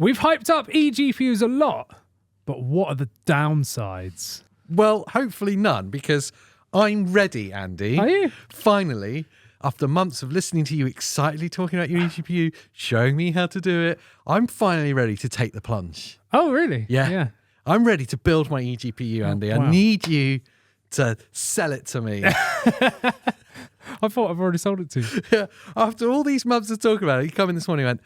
We've hyped up eGPUs a lot, but what are the downsides? Well, hopefully none, because I'm ready, Andy. Are you? Finally, after months of listening to you excitedly talking about your eGPU, showing me how to do it, I'm finally ready to take the plunge. Oh, really? Yeah. I'm ready to build my eGPU, Andy. wow. I need you to sell it to me. I thought I've already sold it to you. Yeah. After all these months of talking about it, you come in this morning and went,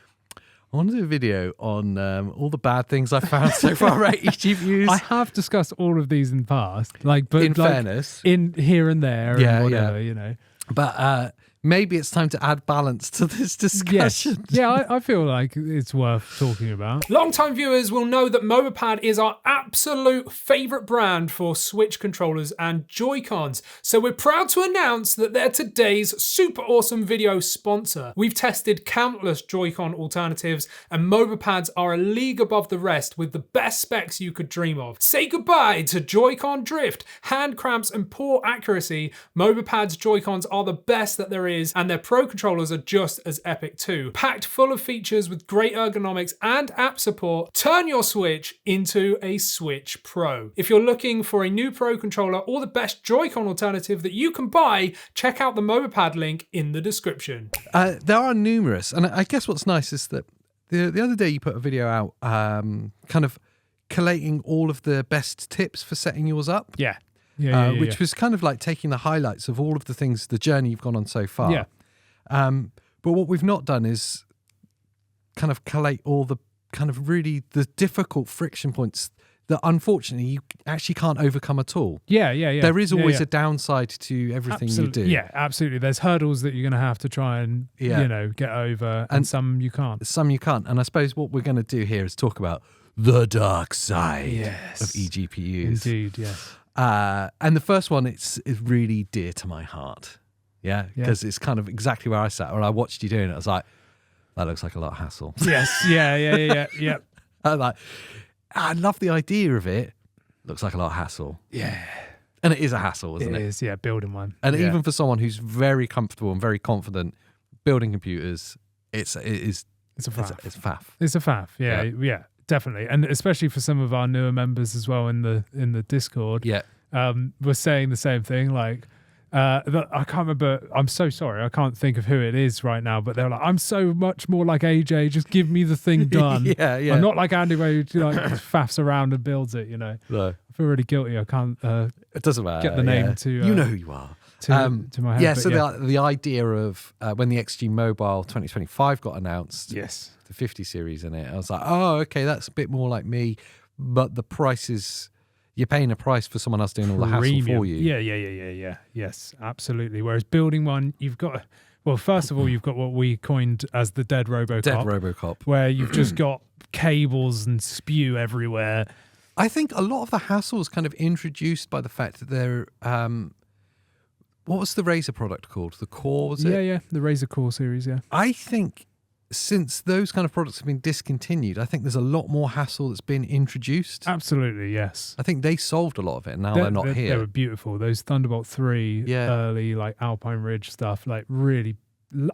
I want to do a video on all the bad things I found so far about eGPUs. I have discussed all of these in the past, but in fairness, in here and there, and whatever, you know. But maybe it's time to add balance to this discussion. Yes. Yeah, I feel like it's worth talking about. Long-time viewers will know that MOBAPAD is our absolute favourite brand for Switch controllers and Joy-Cons. So we're proud to announce that they're today's super awesome video sponsor. We've tested countless Joy-Con alternatives, and MOBAPADs are a league above the rest with the best specs you could dream of. Say goodbye to Joy-Con drift, hand cramps, and poor accuracy. MOBAPAD's Joy-Cons are the best that there is, and their Pro controllers are just as epic too. Packed full of features with great ergonomics and app support, turn your Switch into a Switch Pro. If you're looking for a new Pro controller or the best Joy-Con alternative that you can buy, check out the MOBAPAD link in the description. There are numerous, and I guess what's nice is that the other day you put a video out kind of collating all of the best tips for setting yours up. Yeah. Which was kind of like taking the highlights of all of the things, the journey you've gone on so far. Yeah. But what we've not done is kind of collate all the kind of really the difficult friction points that unfortunately you actually can't overcome at all. Yeah. There is always a downside to everything you do. Yeah, absolutely. There's hurdles that you're going to have to try and, get over, and some you can't. Some you can't. And I suppose what we're going to do here is talk about the dark side of eGPUs. Indeed, yes. And the first one, it's really dear to my heart. Yeah, because it's kind of exactly where I sat. When I watched you doing it, I was like, that looks like a lot of hassle. Yes, yeah. I love the idea of it. Looks like a lot of hassle. Yeah. And it is a hassle, isn't it? It is, yeah, building one. And even for someone who's very comfortable and very confident building computers, it's a faff. It's a faff, yeah. Definitely, and especially for some of our newer members as well in the Discord. Yeah, we're saying the same thing. Like, I can't remember. I'm so sorry. I can't think of who it is right now. But they're like, I'm so much more like AJ. Just give me the thing done. yeah. I'm not like Andy, where he like faffs around and builds it. You know. No. I feel really guilty. I can't. It doesn't matter. Get the name to. You know who you are. To my head. Yeah. So the idea of when the XG Mobile 2025 got announced. Yes. 50 series in it. I was like, oh, okay, that's a bit more like me, but the price is, you're paying a price for someone else doing all the hassle for you. Yeah. Yes, absolutely. Whereas building one, you've got, well, first of all, you've got what we coined as the dead Robocop. Where you've just got cables and spew everywhere. I think a lot of the hassle is kind of introduced by the fact that they're, what was the Razer product called? The Core, was it? Yeah, the Razer Core series, yeah. I think since those kind of products have been discontinued, I think there's a lot more hassle that's been introduced. Absolutely, yes. I think they solved a lot of it, and now they're not here. They were beautiful. Those Thunderbolt 3 early, like Alpine Ridge stuff, like really,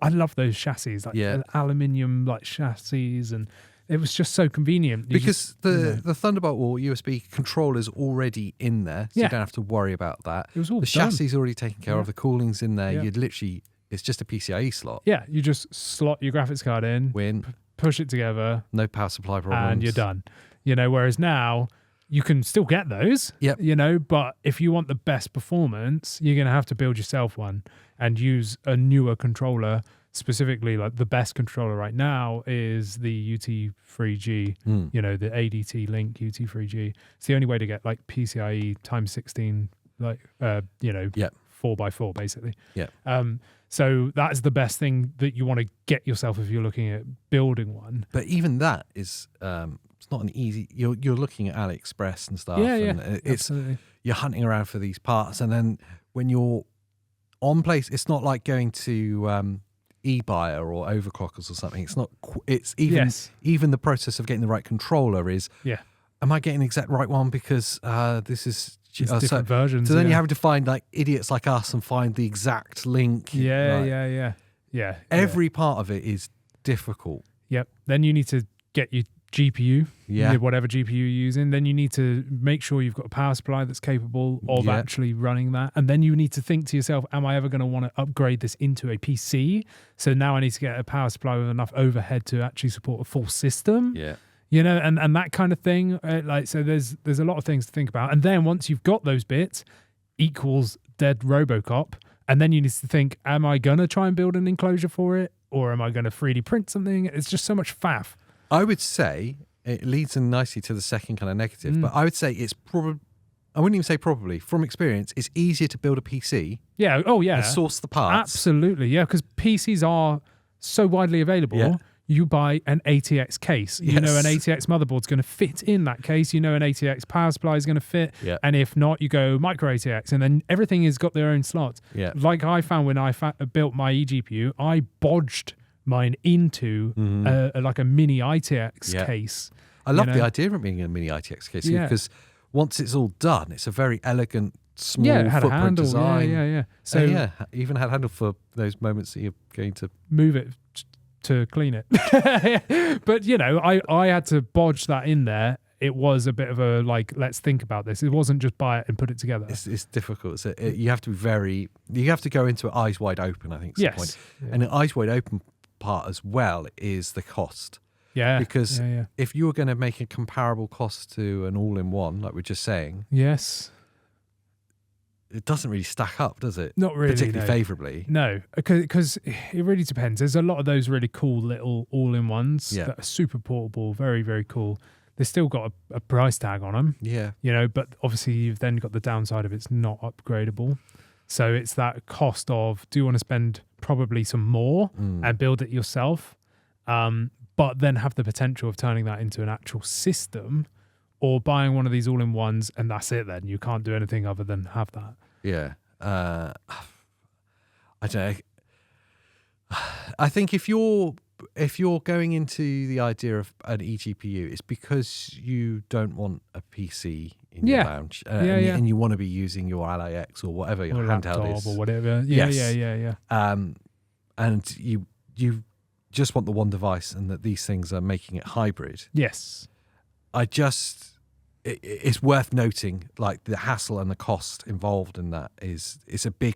I love those chassis, like aluminium like chassis, and it was just so convenient. Because the Thunderbolt or USB controller's already in there, so you don't have to worry about that. It was all the done. chassis already taken care of, the cooling's in there, you'd literally... It's just a PCIe slot. Yeah, you just slot your graphics card in, push it together. No power supply problems. And you're done. You know, whereas now you can still get those, you know, but if you want the best performance, you're going to have to build yourself one and use a newer controller. Specifically, like the best controller right now is the UT3G, you know, the ADT Link UT3G. It's the only way to get like PCIe times 16, like, 4x4 basically. Yeah. So that's the best thing that you want to get yourself if you're looking at building one. But even that is, it's not an easy. You're looking at AliExpress and stuff. And absolutely. You're hunting around for these parts, and then when you're on place, it's not like going to eBuyer or Overclockers or something. It's not. It's even the process of getting the right controller is. Yeah. Am I getting the exact right one? Because this is. Different versions. So then you have to find like idiots like us and find the exact link. Yeah. Every part of it is difficult. Yep. Then you need to get your GPU, whatever GPU you're using. Then you need to make sure you've got a power supply that's capable of actually running that. And then you need to think to yourself, am I ever going to want to upgrade this into a PC? So now I need to get a power supply with enough overhead to actually support a full system. Yeah. You know, and that kind of thing. So there's a lot of things to think about. And then once you've got those bits, equals dead Robocop. And then you need to think, am I going to try and build an enclosure for it? Or am I going to 3D print something? It's just so much faff. I would say it leads in nicely to the second kind of negative, but I would say it's probably, I wouldn't even say probably, from experience, it's easier to build a PC. Yeah. Oh, yeah. And source the parts. Absolutely. Yeah. Because PCs are so widely available. Yeah. You buy an ATX case. You know an ATX motherboard's going to fit in that case. You know an ATX power supply is going to fit. Yeah. And if not, you go micro ATX. And then everything has got their own slots. Yeah. Like I found when I built my eGPU, I bodged mine into like a mini ITX case. I love the idea of it being a mini ITX case because once it's all done, it's a very elegant, small it had footprint a handle. design. Yeah. So even had a handle for those moments that you're going to move it to clean it. But you know, I had to bodge that in there. It was a bit of a like, let's think about this. It wasn't just buy it and put it together. It's difficult. So you have to be you have to go into it eyes wide open, I think. Yes. The point. Yeah. And the eyes wide open part as well is the cost. Yeah. Because if you were going to make a comparable cost to an all-in-one, like we're just saying. Yes. It doesn't really stack up, does it? Not really. Particularly favourably. No, because it really depends. There's a lot of those really cool little all-in-ones that are super portable, very, very cool. They've still got a price tag on them. Yeah. You know, but obviously you've then got the downside of it's not upgradable. So it's that cost of, do you want to spend probably some more and build it yourself, but then have the potential of turning that into an actual system, or buying one of these all-in-ones and that's it then. You can't do anything other than have that. Yeah. I don't know. I think if you're going into the idea of an eGPU, it's because you don't want a PC in your lounge, and you want to be using your Ally X or whatever your handheld is, or whatever. Yeah. And you just want the one device, and that these things are making it hybrid. Yes. It's worth noting, like the hassle and the cost involved in that it's a big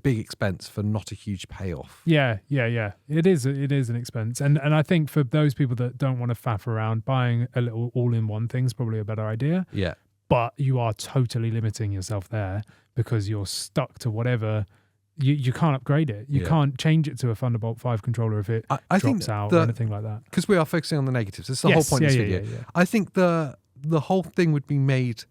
expense for not a huge payoff. Yeah. It is an expense. And I think for those people that don't want to faff around, buying a little all-in-one thing is probably a better idea. Yeah. But you are totally limiting yourself there because you're stuck to whatever. You can't upgrade it. You can't change it to a Thunderbolt 5 controller if it drops out or anything like that. Because we are focusing on the negatives. This is the whole point of this video. Yeah. I think the whole thing would be made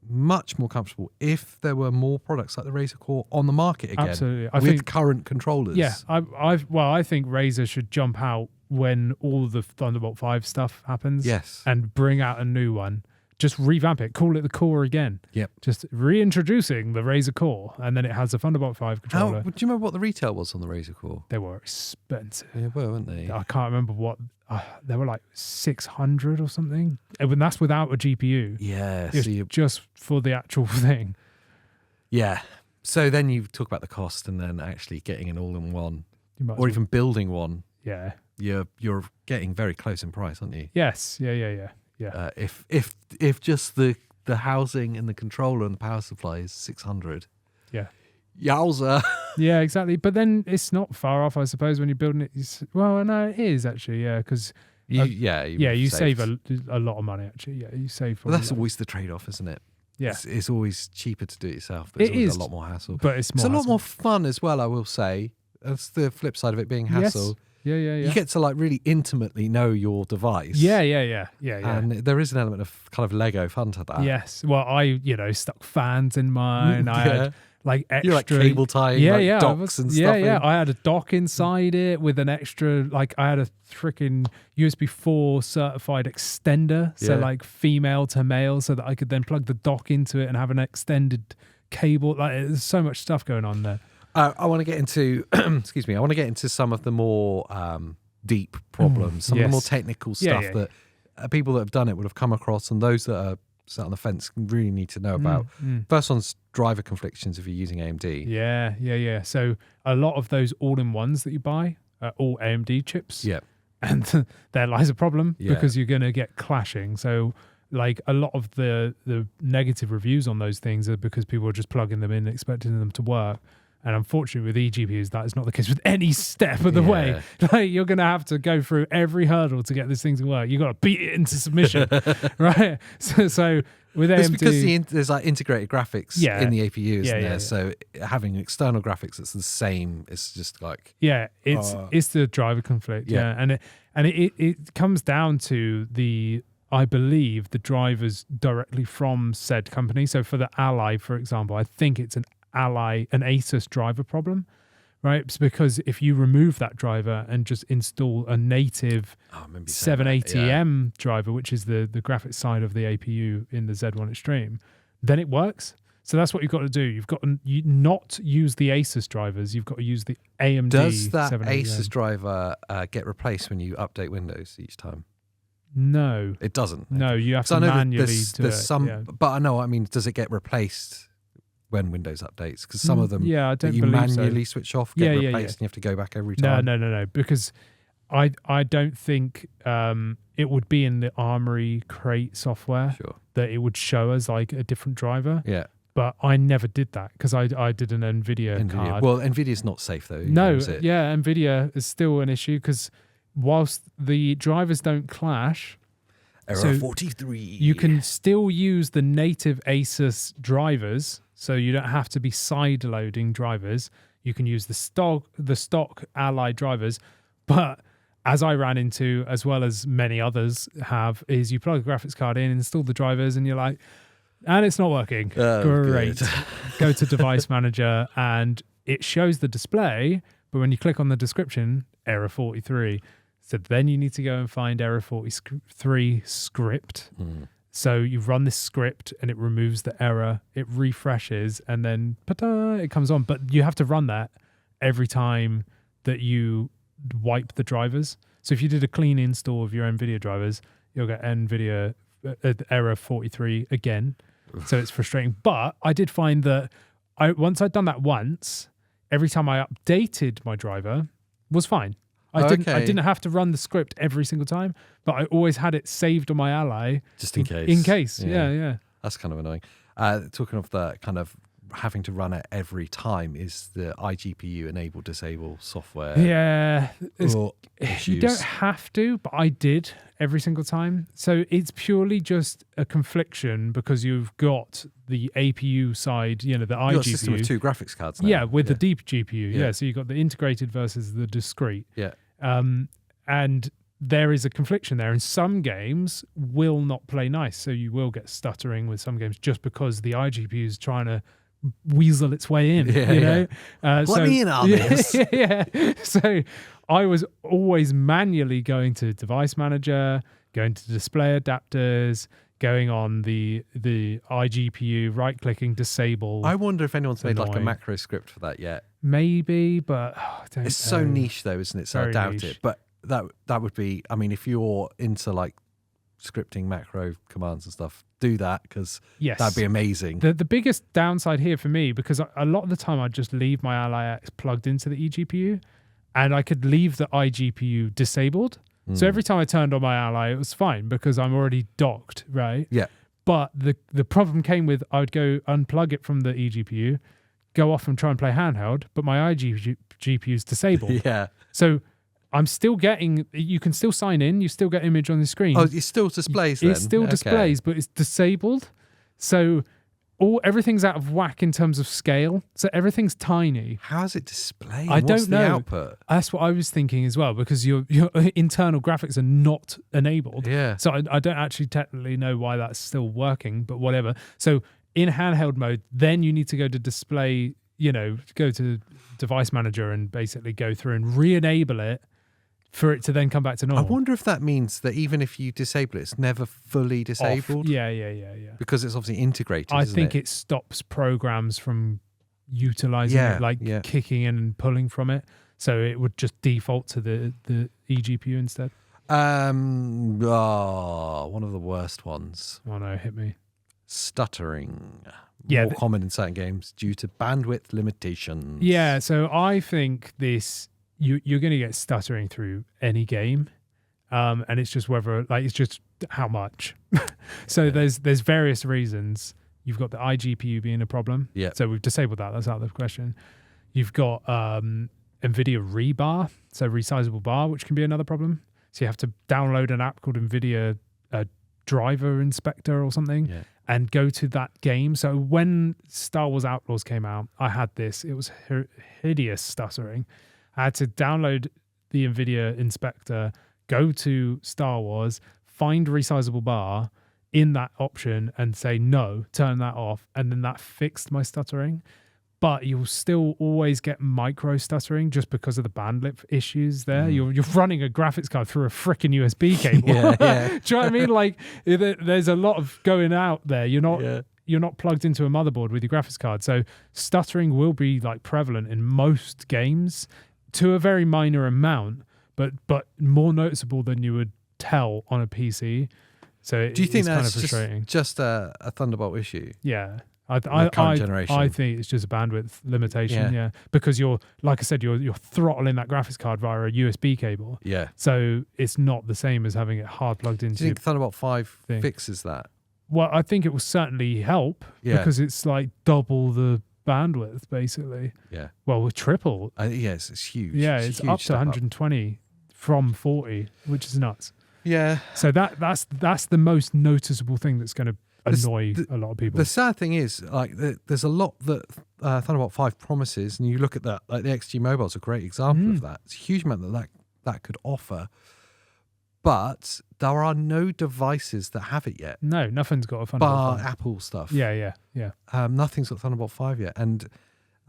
much more comfortable if there were more products like the Razer Core on the market again. Absolutely. I think current controllers. Yeah, I think Razer should jump out when all the Thunderbolt 5 stuff happens. Yes. And bring out a new one. Just revamp it. Call it the Core again. Yep. Just reintroducing the Razer Core, and then it has a Thunderbolt 5 controller. Do you remember what the retail was on the Razer Core? They were expensive. They were, weren't they? I can't remember what. They were like 600 or something. And that's without a GPU. Yeah. Just for the actual thing. Yeah. So then you talk about the cost, and then actually getting an all-in-one, or even building one. Yeah. You're getting very close in price, aren't you? Yes. Yeah. If just the housing and the controller and the power supply is 600. Yeah. Yowza. Yeah, exactly. But then it's not far off, I suppose, when you're building it. Well, no, it is actually, because you save a lot of money actually. Yeah, you save. Well, that's always the trade-off, isn't it? Yeah, it's always cheaper to do it yourself, but it's always a lot more hassle. But it's a lot more fun as well, I will say. That's the flip side of it being hassle. Yes. Yeah. You get to like really intimately know your device. Yeah. And there is an element of kind of Lego fun to that. Yes. Well, I stuck fans in mine. I had like extra. You're like cable tying, docks and stuff. Yeah. I had a dock inside it with an extra. Like I had a freaking USB 4 certified extender, so like female to male, so that I could then plug the dock into it and have an extended cable. Like there's so much stuff going on there. I want to get into, excuse me, I want to get into some of the more deep problems, some of the more technical stuff that people that have done it would have come across, and those that are sat on the fence really need to know about. First one's driver conflictions if you're using AMD. Yeah. So a lot of those all-in-ones that you buy are all AMD chips. Yeah. And there lies a problem because you're going to get clashing. So like a lot of the negative reviews on those things are because people are just plugging them in, expecting them to work. And unfortunately, with eGPUs, that is not the case with any step of the way. Like, you're going to have to go through every hurdle to get this thing to work. You've got to beat it into submission, right? So with AMD... It's because there's like integrated graphics in the APU, isn't there? So having external graphics that's the same, it's just like... Yeah, it's the driver conflict, And it comes down to I believe, the drivers directly from said company. So for the Ally, for example, I think it's an ASUS driver problem, right? It's because if you remove that driver and just install a native 780M driver, which is the graphics side of the APU in the Z1 Extreme, then it works. So that's what you've got to do. You've got to not use the ASUS drivers. You've got to use the AMD. Does that ASUS driver get replaced when you update Windows each time? No. It doesn't? No, you have to manually do it. But I know, I mean, does it get replaced when Windows updates? Because some of them I don't you believe manually switch off, get replaced, and you have to go back every time. No, because I don't think it would be in the Armory Crate software that it would show us like a different driver. Yeah. But I never did that because I did an NVIDIA card. Well, NVIDIa's not safe though. No, NVIDIA is still an issue because whilst the drivers don't clash, Error 43. You can still use the native ASUS drivers, so you don't have to be side loading drivers. You can use the stock Ally drivers, but as I ran into, as well as many others have, is you plug a graphics card in, install the drivers, and you're like, and it's not working. Great. Go to Device Manager, and it shows the display, but when you click on the description, error 43. So then you need to go and find error 43 script. So you run this script and it removes the error, it refreshes, and then it comes on. But you have to run that every time that you wipe the drivers. So if you did a clean install of your NVIDIA drivers, you'll get NVIDIA error 43 again. So it's frustrating. But I did find that once I'd done that once, every time I updated my driver was fine. I didn't have to run the script every single time, but I always had it saved on my Ally. Just in case. In case, yeah. That's kind of annoying. Talking of the kind of having to run it every time, is the iGPU enable disable software? Yeah. You don't have to, but I did every single time. So it's purely just a confliction because you've got the APU side, the iGPU. You've got a system with two graphics cards now. Yeah, with the deep GPU. Yeah. So you've got the integrated versus the discrete. Yeah. And there is a confliction there, and some games will not play nice. So you will get stuttering with some games just because the iGPU is trying to weasel its way in. Let me in on this. So I was always manually going to Device Manager, going to display adapters, going on the iGPU, right clicking, disable. I wonder if anyone's made like a macro script for that yet. Maybe, but it's so niche though, isn't it? So I doubt it. But that would be, I mean, if you're into like scripting macro commands and stuff, do that, because that'd be amazing. The biggest downside here for me, because a lot of the time I'd just leave my Ally X plugged into the eGPU, and I could leave the iGPU disabled. So every time I turned on my Ally, it was fine because I'm already docked, right? Yeah. But the problem came with I would go unplug it from the eGPU, go off and try and play handheld, but my iGPU is disabled. Yeah. So I'm still getting, you can still sign in, you still get image on the screen. Oh, it still displays then? It still displays, but it's disabled. So everything's out of whack in terms of scale. So everything's tiny. How is it displayed? I don't know. The output? That's what I was thinking as well, because your internal graphics are not enabled. Yeah. So I don't actually technically know why that's still working, but whatever. So in handheld mode, then you need to go to display, go to Device Manager and basically go through and re-enable it for it to then come back to normal. I wonder if that means that even if you disable it, it's never fully disabled. Yeah. Because it's obviously integrated. I think it stops programs from utilizing it, kicking in and pulling from it. So it would just default to the eGPU instead. One of the worst ones. Oh no, hit me. Stuttering. More common in certain games due to bandwidth limitations. Yeah, so I think this you're going to get stuttering through any game. And it's just whether it's just how much. So there's various reasons. You've got the iGPU being a problem. Yeah. So we've disabled that. That's out of the question. You've got NVIDIA rebar, so resizable bar, which can be another problem. So you have to download an app called NVIDIA Driver Inspector or something and go to that game. So when Star Wars Outlaws came out, I had this. It was hideous stuttering. I had to download the NVIDIA Inspector, go to Star Wars, find resizable bar in that option and say, no, turn that off. And then that fixed my stuttering. But you'll still always get micro stuttering just because of the bandwidth issues there. You're running a graphics card through a freaking USB cable. Do you know what I mean? Like there's a lot of going out there. You're not plugged into a motherboard with your graphics card. So stuttering will be like prevalent in most games to a very minor amount, but more noticeable than you would tell on a PC. So do you think that's kind of frustrating? just a Thunderbolt issue? Yeah. Current generation. I think it's just a bandwidth limitation, because you're, like I said, you're throttling that graphics card via a USB cable. Yeah. So it's not the same as having it hard plugged into. Do you think Thunderbolt 5 fixes that? Well, I think it will certainly help because it's like double the bandwidth, basically. Yeah. Well, with triple. Yes, it's huge. Yeah, it's up to 120 from 40, which is nuts. Yeah. So that's the most noticeable thing that's going to annoy a lot of people. The sad thing is, like, there's a lot that Thunderbolt 5 promises, and you look at that, like the XG Mobile is a great example of that. It's a huge amount that could offer, but there are no devices that have it yet. No, nothing's got a Thunderbolt 5. Apple stuff. Yeah. Nothing's got Thunderbolt 5 yet, and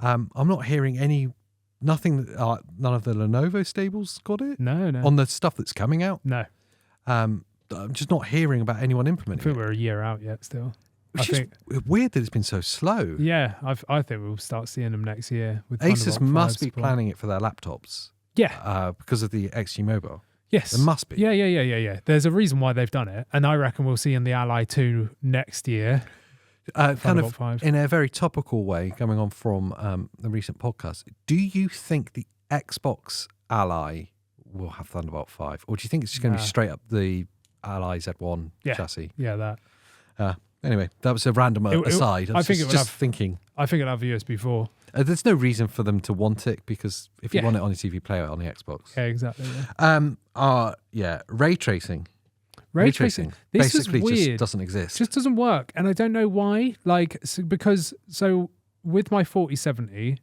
I'm not hearing nothing. None of the Lenovo stables got it. No. On the stuff that's coming out. No. I'm just not hearing about anyone implementing it. I think we're a year out yet still. Which is weird that it's been so slow. Yeah, I think we'll start seeing them next year. With ASUS must be planning it for their laptops. Yeah. Because of the XG Mobile. Yes. There must be. Yeah. There's a reason why they've done it. And I reckon we'll see in the Ally 2 next year. Kind of 5. In a very topical way, coming on from the recent podcast, do you think the Xbox Ally will have Thunderbolt 5? Or do you think it's just going to be straight up the Ally Z1 chassis? Yeah, that. Anyway, that was a random aside. I think it'll have USB 4. There's no reason for them to want it, because if you want it on your TV, play it on the Xbox. Yeah, exactly. Ray tracing. Ray tracing. This basically is weird. just doesn't exist. Just doesn't work, and I don't know why. Because with my 4070,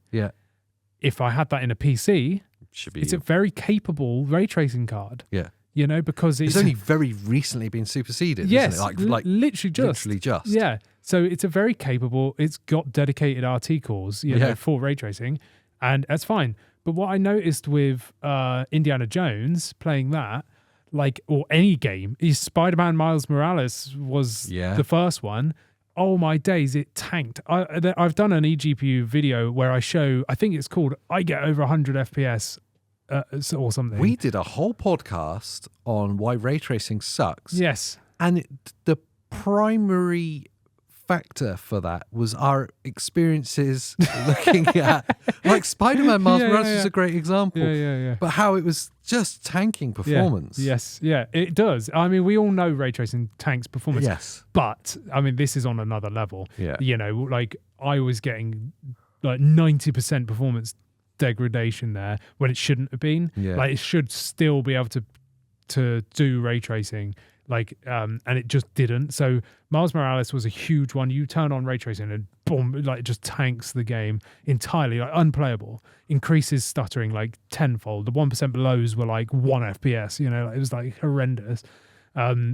if I had that in a PC, it's a very capable ray tracing card. Yeah. Because it's only very recently been superseded. Yes, isn't it? Like literally just. Yeah. So it's a very capable. It's got dedicated RT cores, for ray tracing, and that's fine. But what I noticed with Indiana Jones playing that, or any game, is Spider-Man Miles Morales was the first one. Oh my days, it tanked. I've done an eGPU video where I show. I think it's called "I Get Over 100 FPS." Or something. We did a whole podcast on why ray tracing sucks. Yes. And the primary factor for that was our experiences looking at, like, Spider-Man Miles Morales is a great example. Yeah. But how it was just tanking performance. Yes, it does. I mean, we all know ray tracing tanks performance. Yes. But, I mean, this is on another level. Yeah. I was getting 90% performance degradation there when it shouldn't have been. It should still be able to do ray tracing, and it just didn't. So Miles Morales was a huge one. You turn on ray tracing and boom, it just tanks the game entirely, unplayable, increases stuttering tenfold. The 1% belows were 1 FPS, it was horrendous,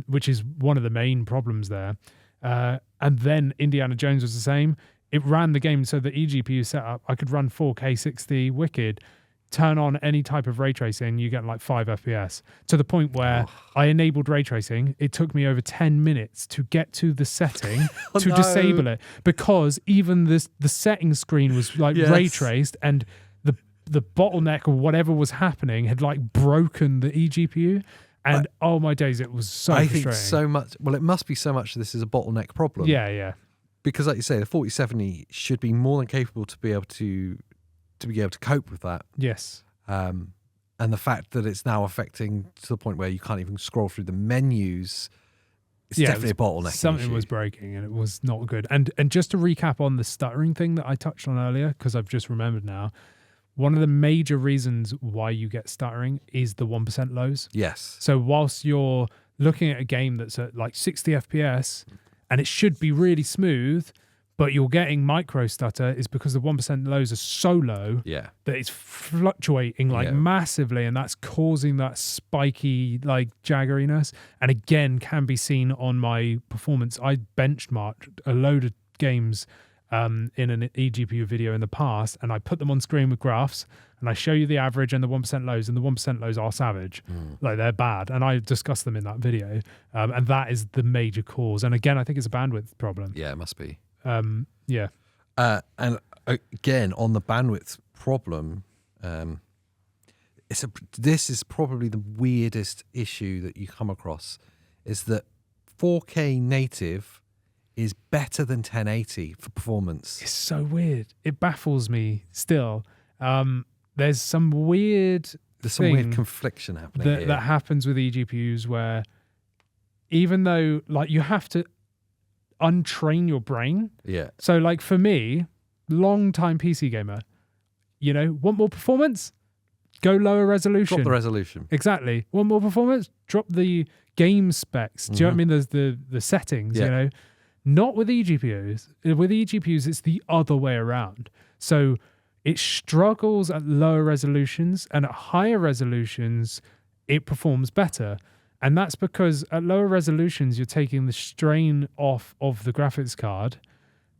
which is one of the main problems there. And then Indiana Jones was the same. It ran the game, so the eGPU setup, I could run 4K 60 wicked, turn on any type of ray tracing, you get 5 FPS. To the point where I enabled ray tracing, it took me over 10 minutes to get to the setting to disable it, because even the settings screen was ray traced, and the bottleneck or whatever was happening had broken the eGPU. And oh my days, it was so frustrating. I think so much, well, it must be so much this is a bottleneck problem. Yeah. Because, like you say, the 4070 should be more than capable to be able to cope with that. Yes. And And the fact that it's now affecting to the point where you can't even scroll through the menus, it's definitely a bottleneck. Something issue. was breaking and it was not good. And just to recap on the stuttering thing that I touched on earlier, because I've just remembered now, one of the major reasons why you get stuttering is the 1% lows. Yes. So whilst you're looking at a game that's at like 60 FPS and it should be really smooth, but you're getting micro stutter, is because the 1% lows are so low that it's fluctuating like massively, and that's causing that spiky like jaggeriness. And again, can be seen on my performance. I benchmarked a load of games in an eGPU video in the past, and I put them on screen with graphs, and I show you the average and the 1% lows, and the 1% lows are savage. Like, they're bad, and I discussed them in that video, and that is the major cause. And again, I think it's a bandwidth problem. Yeah, it must be. And again, on the bandwidth problem, this is probably the weirdest issue that you come across, is that 4K native is better than 1080 for performance. It's so weird. It baffles me still. There's some weird confliction happening that happens with eGPUs, where even though like you have to untrain your brain. Yeah. So like for me, long time PC gamer, you know, want more performance? Go lower resolution. Drop the resolution. Exactly. Want more performance? Drop the game specs. Do you know what I mean? There's the settings, you know. Not with eGPUs. With eGPUs, it's the other way around. So it struggles at lower resolutions, and at higher resolutions, it performs better. And that's because at lower resolutions, you're taking the strain off of the graphics card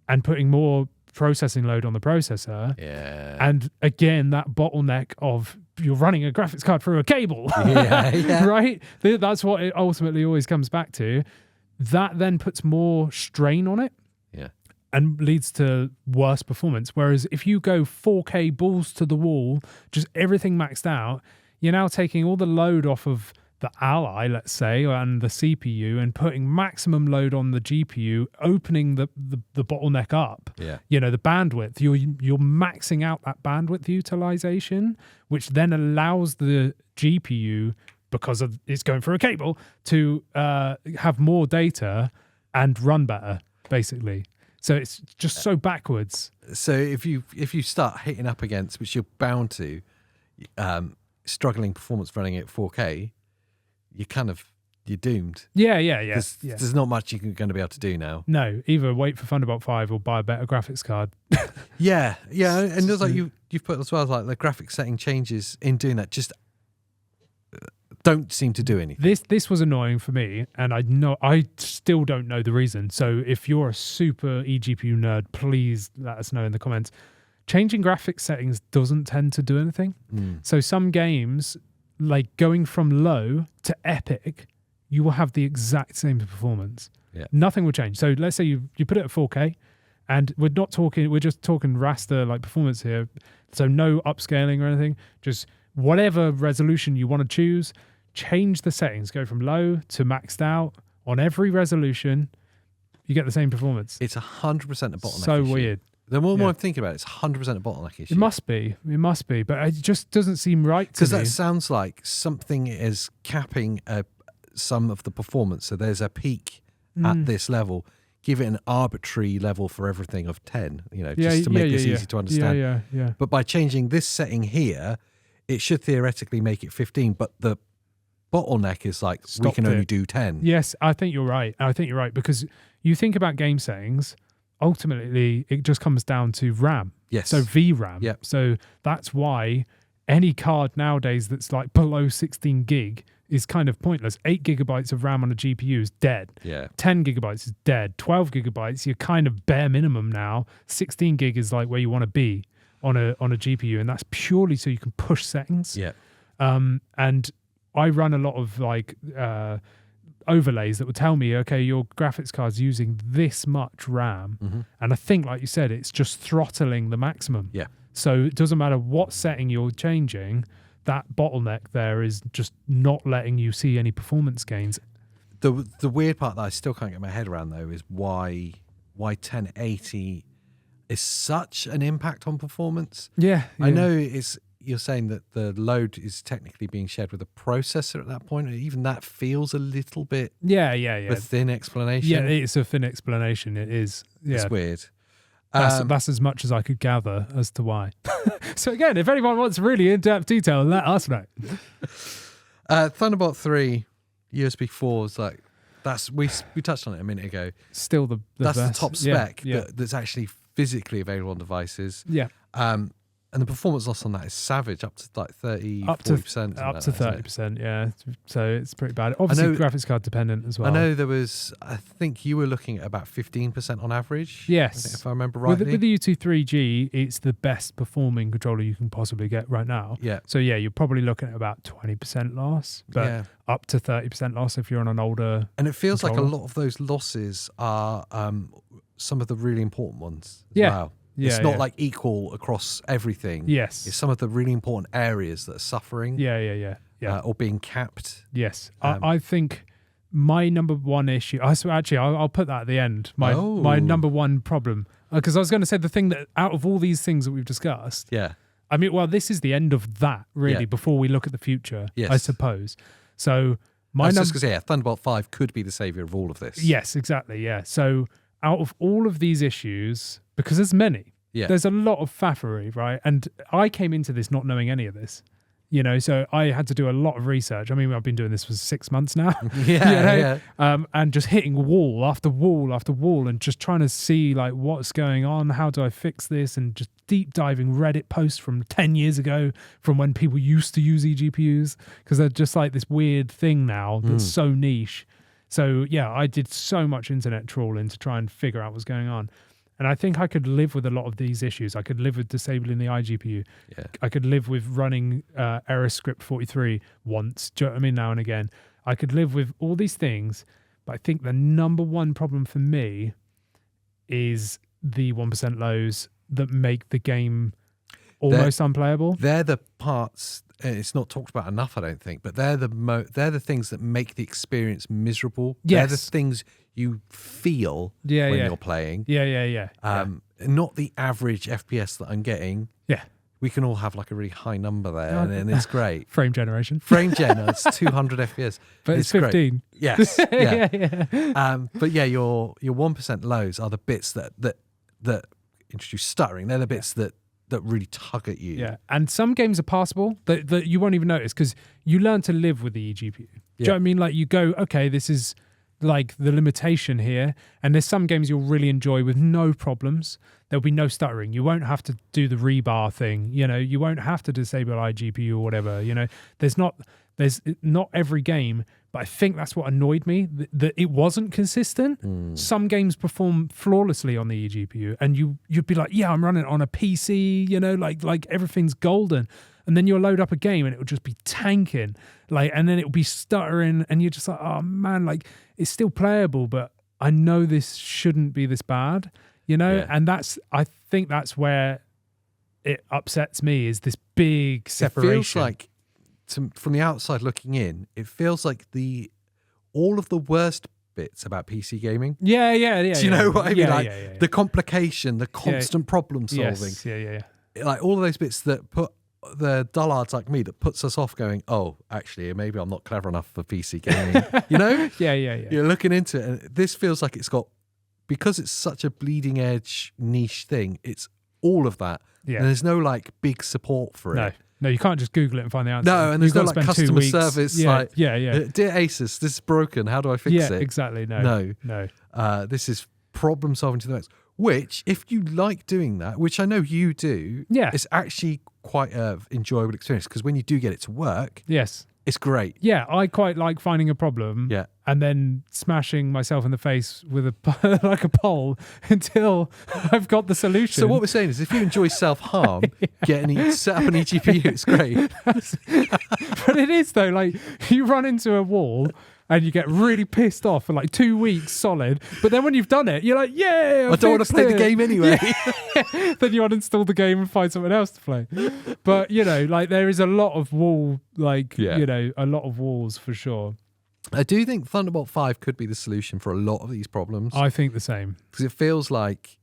and putting more processing load on the processor. Yeah. And again, that bottleneck of you're running a graphics card through a cable, right? That's what it ultimately always comes back to. That then puts more strain on it. Yeah. And leads to worse performance. Whereas if you go 4K balls to the wall, just everything maxed out, you're now taking all the load off of the Ally, let's say, and the CPU, and putting maximum load on the GPU, opening the bottleneck up. Yeah. You know, the bandwidth. You're maxing out that bandwidth utilization, which then allows the GPU, because of it's going through a cable, to have more data and run better, basically. So it's just so backwards. So if you start hitting up against, which you're bound to, struggling performance running at 4K, you're doomed. Yeah. There's not much you're going to be able to do now. No, either wait for Thunderbolt 5 or buy a better graphics card. yeah, and there's like you've put as well, like the graphics setting changes in doing that just don't seem to do anything. This was annoying for me, and I still don't know the reason. So if you're a super eGPU nerd, please let us know in the comments. Changing graphics settings doesn't tend to do anything. So some games, like going from low to epic, you will have the exact same performance. Yeah. Nothing will change. So let's say you put it at 4K, and we're just talking raster like performance here. So no upscaling or anything, just whatever resolution you want to choose, change the settings, go from low to maxed out on every resolution, you get the same performance. It's 100% a bottleneck so issue. Weird. The more I'm thinking about it, it's 100% a bottleneck issue. It must be, but it just doesn't seem right to me. Because that sounds like something is capping some of the performance. So there's a peak at this level. Give it an arbitrary level for everything of 10, just to make this easy to understand. Yeah. But by changing this setting here, it should theoretically make it 15, but the bottleneck is like, we can only do 10. Yes, I think you're right. Because you think about game settings, ultimately it just comes down to RAM. Yes. So VRAM. Yep. So that's why any card nowadays that's like below 16 gig is kind of pointless. 8 gigabytes of RAM on a GPU is dead. Yeah. 10 gigabytes is dead. 12 gigabytes, you're kind of bare minimum now. 16 gig is like where you want to be on a GPU, and that's purely so you can push settings. Yeah. And I run a lot of like overlays that would tell me, okay, your graphics card's using this much RAM. And I think, like you said, it's just throttling the maximum. Yeah. So it doesn't matter what setting you're changing, that bottleneck there is just not letting you see any performance gains. The weird part that I still can't get my head around, though, is why 1080 is such an impact on performance. Yeah. I know it's you're saying that the load is technically being shared with a processor at that point. Even that feels a little bit a thin explanation. Yeah, it's a thin explanation. It is. Yeah. It's weird. That's as much as I could gather as to why. So again, if anyone wants really in-depth detail, let us know. Thunderbolt 3 USB 4 is like we touched on it a minute ago. Still the that's best. the top spec that's actually physically available on devices. Yeah. And the performance loss on that is savage, up to like 40%. Up to 30%, yeah. So it's pretty bad. Obviously, graphics card dependent as well. I know there was, I think you were looking at about 15% on average. Yes. If I remember rightly. With the U2 3G, it's the best performing controller you can possibly get right now. Yeah. So yeah, you're probably looking at about 20% loss, but up to 30% loss if you're on an older And it feels controller. like a lot of those losses are some of the really important ones as well. It's not like equal across everything. Yes. It's some of the really important areas that are suffering. Yeah. Or being capped. Yes. I think my number one issue, I'll put that at the end. My number one problem, because I was going to say the thing that out of all these things that we've discussed, I mean, well, this is the end of that really before we look at the future, I suppose. So just because Thunderbolt 5 could be the savior of all of this. Yes, exactly. Yeah. So out of all of these issues, because there's many, there's a lot of faffery, right? And I came into this not knowing any of this, so I had to do a lot of research. I mean, I've been doing this for 6 months now. And just hitting wall after wall after wall and just trying to see like what's going on, how do I fix this, and just deep diving Reddit posts from 10 years ago, from when people used to use eGPUs, because they're just like this weird thing now that's so niche. So yeah, I did so much internet trawling to try and figure out what's going on. And I think I could live with a lot of these issues. I could live with disabling the iGPU. Yeah. I could live with running error script 43 once, do you know what I mean, now and again. I could live with all these things, but I think the number one problem for me is the 1% lows that make the game almost unplayable. They're the parts, it's not talked about enough, I don't think, but they're the things that make the experience miserable. Yes. They're the things you feel when you're playing. Not the average FPS that I'm getting. Yeah. We can all have like a really high number there, and it's great. Frame generation. Frame gen, it's 200 FPS. But it's 15. Great. Yes. Yeah. But yeah, your 1% lows are the bits that introduce stuttering. They're the bits that really tug at you. Yeah. And some games are passable that you won't even notice because you learn to live with the eGPU. Do you know what I mean? Like you go, okay, this is like the limitation here, and there's some games you'll really enjoy with no problems. There'll be no stuttering. You won't have to do the rebar thing, you won't have to disable iGPU or whatever, there's not every game, but I think that's what annoyed me, that it wasn't consistent. Some games perform flawlessly on the eGPU and you'd be like, yeah, I'm running it on a PC, like everything's golden. And then you'll load up a game and it will just be tanking, and then it will be stuttering, and you're just like, oh man, it's still playable, but I know this shouldn't be this bad, and I think that's where it upsets me, is this big separation. It feels like, from the outside looking in, it feels like all of the worst bits about PC gaming. Yeah. Do you know what I mean? The complication, the constant problem solving. Yes, Like all of those bits that put the dullards like me, that puts us off going, oh, actually, maybe I'm not clever enough for PC gaming. Yeah. You're looking into it, and this feels like it's got, because it's such a bleeding edge niche thing, it's all of that. Yeah. And there's no like big support for it. No, you can't just Google it and find the answer. No, and there's no like customer service. Yeah. Dear ASUS, this is broken. How do I fix it? Yeah, exactly. No. This is problem solving to the max. Which, if you like doing that, which I know you do, it's actually quite an enjoyable experience, because when you do get it to work, it's great. Yeah, I quite like finding a problem and then smashing myself in the face with a pole until I've got the solution. So what we're saying is, if you enjoy self-harm, set up an eGPU, it's great. But it is though, like you run into a wall and you get really pissed off for like 2 weeks solid. But then when you've done it, you're like, yeah, I don't want to play the game anyway. Yeah. Then you uninstall the game and find something else to play. But, there is a lot of wall, a lot of walls for sure. I do think Thunderbolt 5 could be the solution for a lot of these problems. I think the same. Because it feels like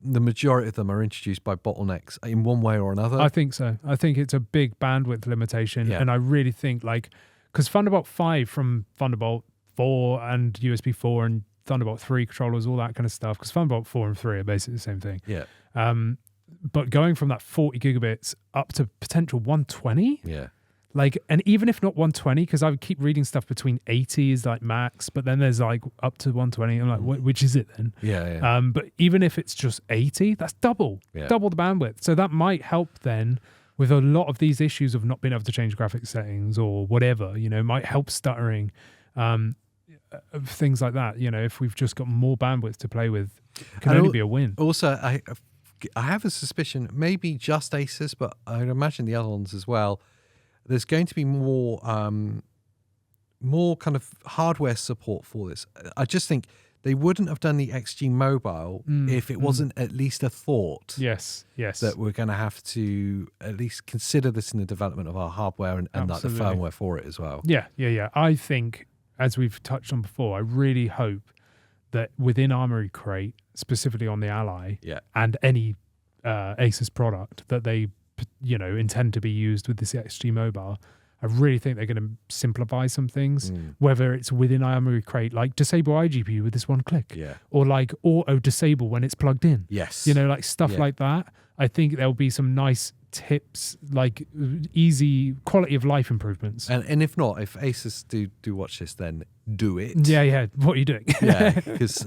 the majority of them are introduced by bottlenecks in one way or another. I think so. I think it's a big bandwidth limitation. Yeah. And I really think because Thunderbolt 5 from Thunderbolt 4 and USB 4 and Thunderbolt 3 controllers, all that kind of stuff, because Thunderbolt 4 and 3 are basically the same thing. Yeah. But going from that 40 gigabits up to potential 120, Yeah. and even if not 120, because I would keep reading stuff between 80 is like max, but then there's like up to 120. I'm like, which is it then? Yeah. But even if it's just 80, that's double the bandwidth. So that might help then with a lot of these issues of not being able to change graphics settings or whatever, might help stuttering, things like that. If we've just got more bandwidth to play with, it can only be a win. Also, I have a suspicion, maybe just ASUS, but I'd imagine the other ones as well. There's going to be more kind of hardware support for this. I just think they wouldn't have done the XG Mobile if it wasn't at least a thought. Yes. That we're going to have to at least consider this in the development of our hardware and like the firmware for it as well. Yeah. I think, as we've touched on before, I really hope that within Armory Crate, specifically on the Ally and any ASUS product that they intend to be used with this XG Mobile, I really think they're going to simplify some things, whether it's within Armory Crate, like disable iGPU with this one click, or like auto disable when it's plugged in. Yes. Stuff like that. I think there'll be some nice tips, like easy quality of life improvements. And if not, if ASUS do watch this, then do it. Yeah. What are you doing? Yeah, because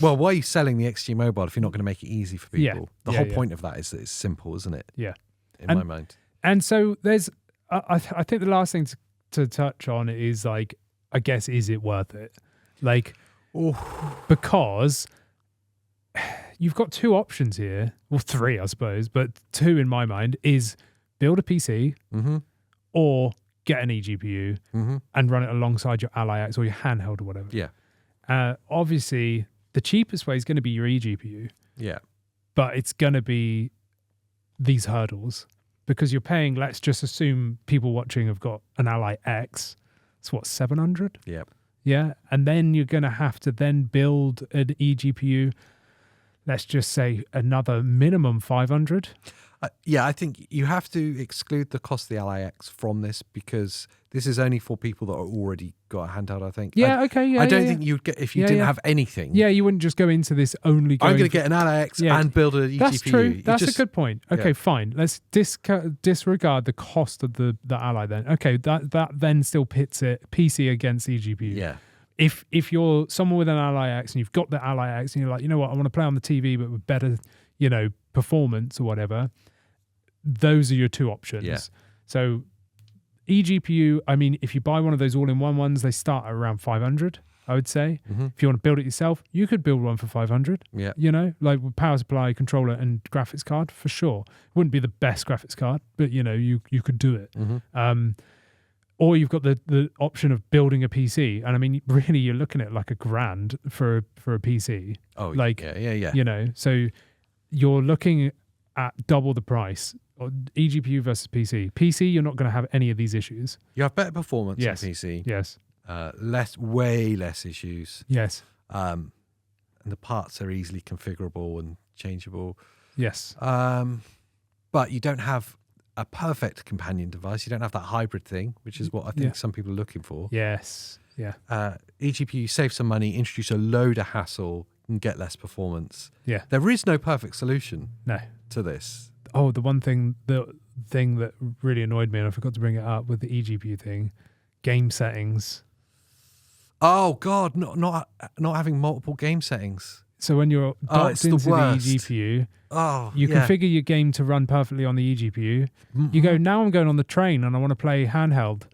well, why are you selling the XG Mobile if you're not going to make it easy for people? The whole point of that is that it's simple, isn't it? Yeah. In my mind. And so there's, I think the last thing to touch on is like, I guess, is it worth it? Because you've got two options here, well, three, I suppose, but two in my mind is build a PC or get an eGPU and run it alongside your Ally X or your handheld or whatever. Yeah. Obviously, the cheapest way is going to be your eGPU. Yeah. But it's going to be these hurdles because you're paying, let's just assume people watching have got an Ally X. It's what, 700? Yeah. Yeah. And then you're going to have to then build an eGPU. Let's just say another minimum 500. I think you have to exclude the cost of the Ally X from this because this is only for people that are already got a handheld, I think. Yeah, I don't think you'd get, if you didn't have anything. Yeah, you wouldn't just go into this only going... I'm going to get an Ally X and build an eGPU. That's true. That's a good point. Okay, fine. Let's disregard the cost of the Ally then. Okay, that then still pits it PC against eGPU. Yeah. If you're someone with an Ally X and you've got the Ally X and you're like, you know what, I want to play on the TV but with better, performance or whatever, those are your two options. Yeah. So eGPU, I mean, if you buy one of those all-in-one ones, they start at around 500, I would say. If you want to build it yourself, you could build one for 500. Yeah. Like with power supply, controller, and graphics card, for sure. Wouldn't be the best graphics card, but, you could do it. Or you've got the option of building a PC. And I mean, really, you're looking at like $1,000 for a PC. Oh, yeah. So you're looking at double the price. eGPU versus PC. PC, you're not going to have any of these issues. You have better performance on PC. Yes. Way less issues. Yes. And the parts are easily configurable and changeable. Yes. But you don't have a perfect companion device. You don't have that hybrid thing, which is what I think some people are looking for. Yes. Yeah. eGPU save some money, introduce a load of hassle, and get less performance. Yeah. There is no perfect solution to this. Oh, the thing that really annoyed me, and I forgot to bring it up with the eGPU thing, game settings. Oh God, not having multiple game settings. So when you're docked into the eGPU, you configure your game to run perfectly on the eGPU. You go, now I'm going on the train and I want to play handheld.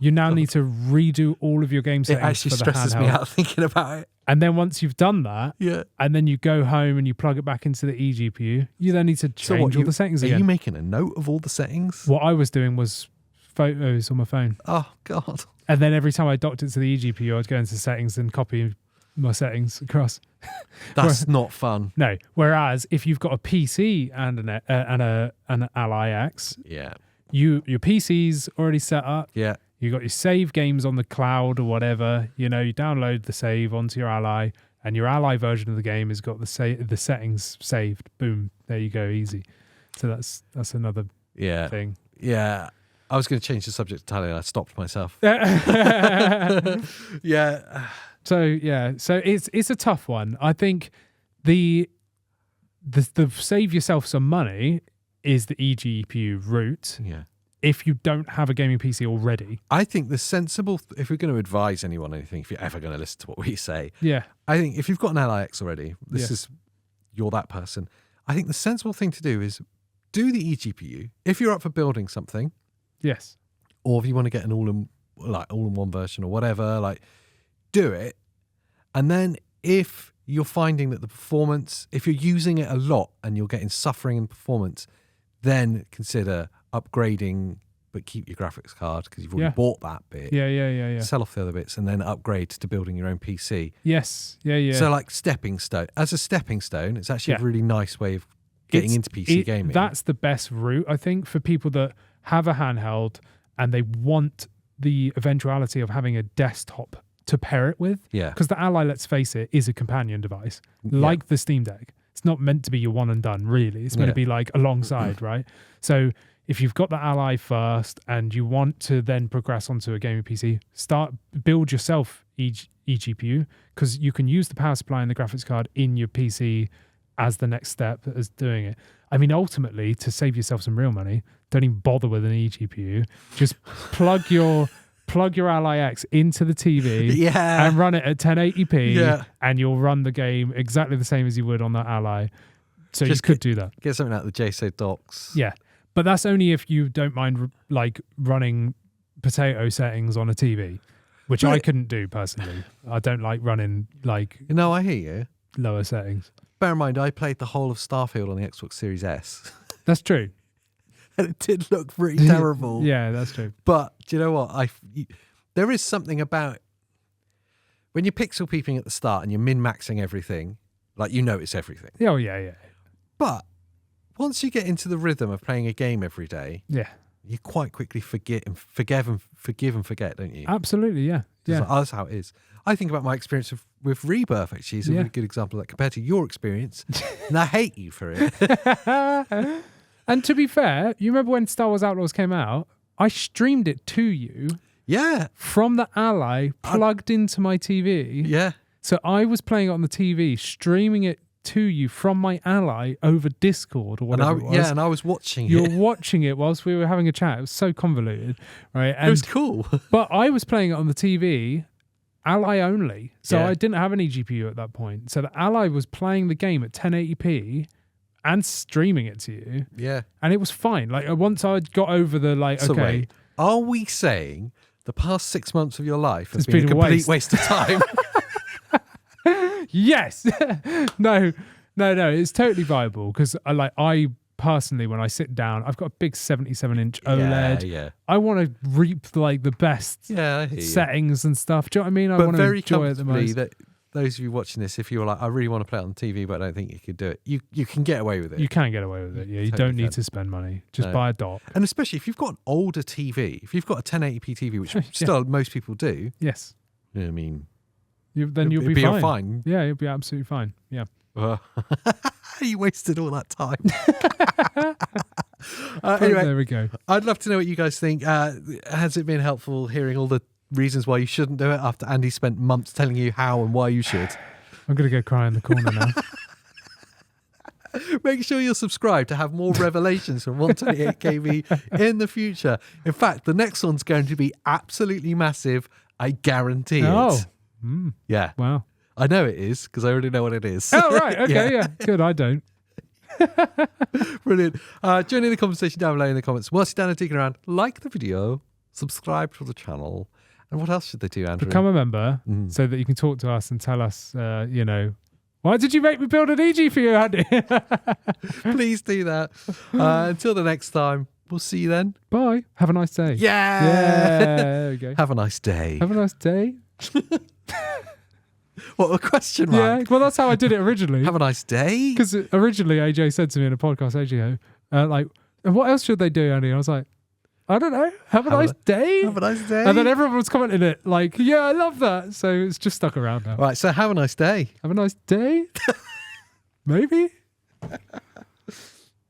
You now need to redo all of your game settings. It actually stresses me out thinking about it. And then once you've done that, and then you go home and you plug it back into the eGPU, you then need to change all the settings again. Are you making a note of all the settings? What I was doing was photos on my phone. Oh, God. And then every time I docked it to the eGPU, I'd go into settings and copy my settings across. That's not fun. No. Whereas if you've got a PC and an Ally X, your PC's already set up. Yeah. You got your save games on the cloud or whatever. You download the save onto your Ally. and your Ally version of the game has got the settings saved. Boom, there you go, easy. So that's another thing. Yeah. I was going to change the subject entirely, and I stopped myself. Yeah. So it's a tough one. I think the save yourself some money is the eGPU route. Yeah. If you don't have a gaming PC already. I think the sensible, if we're going to advise anyone anything, if you're ever going to listen to what we say, I think if you've got an Ally X already, you're that person. I think the sensible thing to do is do the eGPU. If you're up for building something, yes, or if you want to get an all-in-one version or whatever, like do it. And then if you're finding that the performance, if you're using it a lot and you're getting suffering in performance, then consider upgrading, but keep your graphics card because you've already bought that bit. Yeah. Sell off the other bits and then upgrade to building your own PC. Yes. Yeah. So like stepping stone. As a stepping stone, it's actually a really nice way of getting into PC gaming. That's the best route, I think, for people that have a handheld and they want the eventuality of having a desktop to pair it with. Yeah. Because the Ally, let's face it, is a companion device, like the Steam Deck. It's not meant to be your one and done, really. It's meant to be like alongside, right? So if you've got the Ally first and you want to then progress onto a gaming PC, build yourself eGPU, because you can use the power supply and the graphics card in your PC as the next step as doing it. I mean, ultimately, to save yourself some real money, don't even bother with an eGPU. Just plug your Ally X into the TV and run it at 1080p and you'll run the game exactly the same as you would on that Ally. So just you could do that. Get something out of the JSO docs. Yeah. But that's only if you don't mind like running potato settings on a TV, which I couldn't do personally. I don't like running like... No, I hear you. Lower settings. Bear in mind, I played the whole of Starfield on the Xbox Series S. That's true. And it did look pretty terrible. Yeah, that's true. But do you know what? There is something about when you're pixel peeping at the start and you're min-maxing everything, like you notice everything. Oh, yeah. But once you get into the rhythm of playing a game every day, you quite quickly forgive and forget, don't you? Absolutely, yeah. That's how it is. I think about my experience with Rebirth, actually. It's a really good example of that compared to your experience. And I hate you for it. And to be fair, you remember when Star Wars Outlaws came out? I streamed it to you. Yeah. From the Ally plugged into my TV. Yeah. So I was playing it on the TV, streaming it to you from my Ally over Discord or whatever it was. Yeah, and I was watching it. You were watching it whilst we were having a chat. It was so convoluted, right? And, it was cool. But I was playing it on the TV, Ally only. So I didn't have an eGPU at that point. So the Ally was playing the game at 1080p and streaming it to you. Yeah. And it was fine. Like once I got over the So wait, are we saying the past 6 months of your life has been a complete waste of time? Yes. No, it's totally viable because I personally, when I sit down, I've got a big 77-inch OLED. Yeah. I want to reap like the best settings and stuff. Do you know what I mean? I want to enjoy it the most. That those of you watching this, if you're like, I really want to play it on TV, but I don't think you could do it, you can get away with it. You can get away with it. Yeah, you don't need to spend money. Just buy a dock. And especially if you've got an older TV, if you've got a 1080p TV, which still most people do. Yes. I mean, then you'll be fine. Yeah, you'll be absolutely fine. Yeah. You wasted all that time. Anyway, there we go. I'd love to know what you guys think. Has it been helpful hearing all the reasons why you shouldn't do it after Andy spent months telling you how and why you should? I'm going to go cry in the corner now. Make sure you're subscribed to have more revelations from 128kV in the future. In fact, the next one's going to be absolutely massive. I guarantee it. Yeah. Wow. I know it is because I already know what it is. Oh, right. Okay. Yeah. Good. I don't. Brilliant. Join in the conversation down below in the comments. Whilst you're down and digging around, like the video, subscribe to the channel. And what else should they do, Andrew? Become a member so that you can talk to us and tell us, why did you make me build an eGPU, Andy? Please do that. Until the next time, we'll see you then. Bye. Have a nice day. Yeah. There we go. Have a nice day. Have a nice day. What a question mark. Yeah, well, that's how I did it originally. Have a nice day. Because originally AJ said to me in a podcast ages ago, what else should they do, Andy? And I was like, I don't know. Have a nice day. Have a nice day. And then everyone was commenting it like, yeah, I love that. So it's just stuck around now. Right, so have a nice day. Have a nice day. Maybe.